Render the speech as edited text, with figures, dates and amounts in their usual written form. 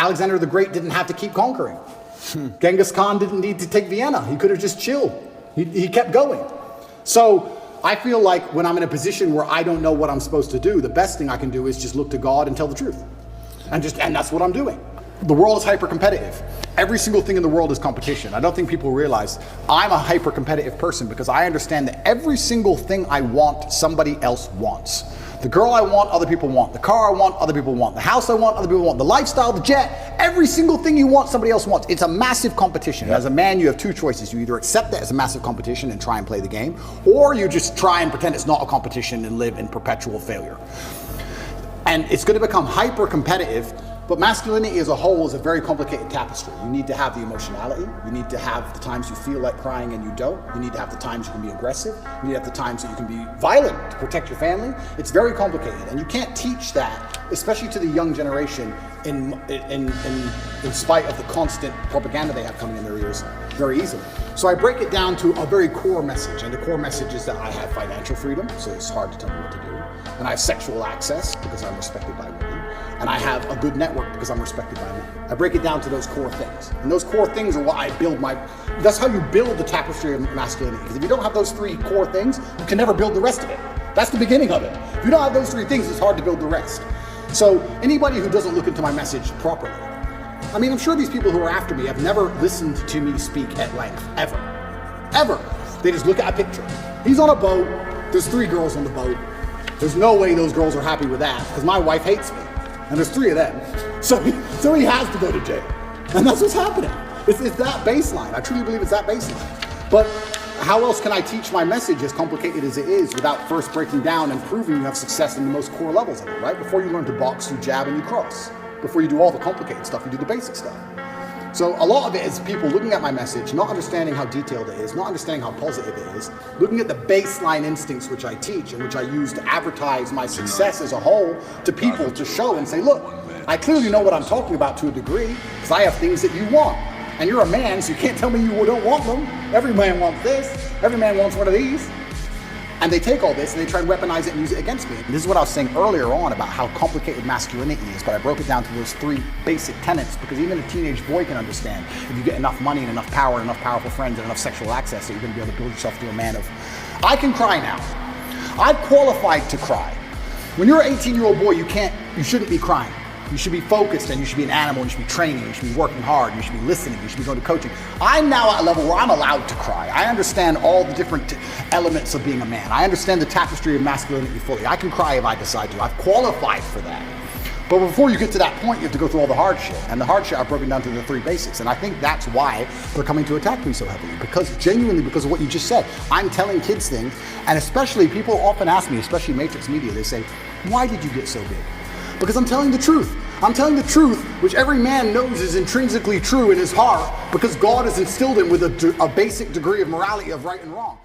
Alexander the Great didn't have to keep conquering. Genghis Khan didn't need to take Vienna. He could have just chilled. He kept going. So I feel like when I'm in a position where I don't know what I'm supposed to do, the best thing I can do is just look to God and tell the truth. And that's what I'm doing. The world is hyper competitive. Every single thing in the world is competition. I don't think people realize I'm a hyper competitive person because I understand that every single thing I want, somebody else wants. The girl I want, other people want. The car I want, other people want. The house I want, other people want. The lifestyle, the jet, every single thing you want, somebody else wants. It's a massive competition. As a man, you have two choices. You either accept that as a massive competition and try and play the game, or you just try and pretend it's not a competition and live in perpetual failure. And it's going to become hyper competitive. But masculinity as a whole is a very complicated tapestry. You need to have the emotionality. You need to have the times you feel like crying and you don't. You need to have the times you can be aggressive. You need to have the times that you can be violent to protect your family. It's very complicated. And you can't teach that, especially to the young generation, in spite of the constant propaganda they have coming in their ears, very easily. So I break it down to a very core message. And the core message is that I have financial freedom, so it's hard to tell me what to do. And I have sexual access because I'm respected by women. And I have a good network because I'm respected by men. I break it down to those core things. And those core things are what I build that's how you build the tapestry of masculinity. Because if you don't have those three core things, you can never build the rest of it. That's the beginning of it. If you don't have those three things, it's hard to build the rest. So anybody who doesn't look into my message properly, I mean, I'm sure these people who are after me have never listened to me speak at length, ever. Ever. They just look at a picture. He's on a boat. There's 3 girls on the boat. There's no way those girls are happy with that because my wife hates me. And there's 3 of them. So he has to go to jail. And that's what's happening. It's that baseline. I truly believe it's that baseline. But how else can I teach my message, as complicated as it is, without first breaking down and proving you have success in the most core levels of it, right? Before you learn to box, you jab and you cross. Before you do all the complicated stuff, you do the basic stuff. So a lot of it is people looking at my message, not understanding how detailed it is, not understanding how positive it is, looking at the baseline instincts which I teach and which I use to advertise my success as a whole to people to show and say, look, I clearly know what I'm talking about to a degree because I have things that you want. And you're a man, so you can't tell me you don't want them. Every man wants this. Every man wants one of these. And they take all this and they try and weaponize it and use it against me. And this is what I was saying earlier on about how complicated masculinity is, but I broke it down to those 3 basic tenets because even a teenage boy can understand if you get enough money and enough power and enough powerful friends and enough sexual access that you're going to be able to build yourself to a man of, I can cry now. I've qualified to cry. When you're an 18-year-old boy, you shouldn't be crying. You should be focused and you should be an animal and you should be training, you should be working hard, you should be listening, you should be going to coaching. I'm now at a level where I'm allowed to cry. I understand all the different elements of being a man. I understand the tapestry of masculinity fully. I can cry if I decide to. I've qualified for that. But before you get to that point, you have to go through all the hard shit. And the hard shit I've broken down to the 3 basics. And I think that's why they're coming to attack me so heavily. Genuinely because of what you just said. I'm telling kids things, and especially people often ask me, especially Matrix Media, they say, why did you get so big? Because I'm telling the truth. I'm telling the truth, which every man knows is intrinsically true in his heart, because God has instilled him with a basic degree of morality of right and wrong.